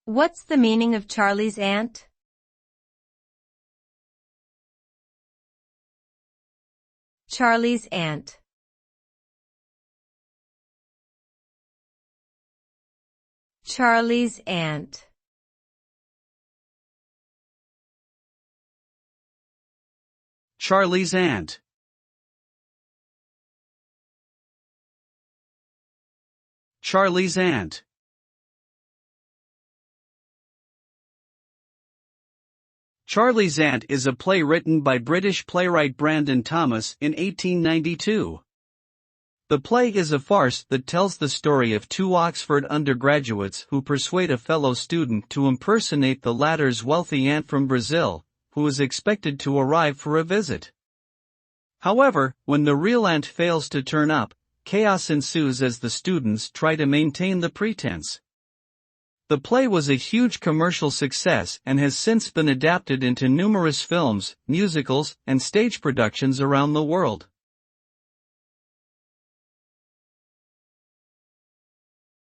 What's the meaning of Charley's aunt? Charley's aunt. Charley's aunt. Charley's aunt. Charley's aunt. Charley's Aunt is a play written by British playwright Brandon Thomas in 1892. The play is a farce that tells the story of two Oxford undergraduates who persuade a fellow student to impersonate the latter's wealthy aunt from Brazil, who is expected to arrive for a visit. However, when the real aunt fails to turn up, chaos ensues as the students try to maintain the pretense. The play was a huge commercial success and has since been adapted into numerous films, musicals, and stage productions around the world.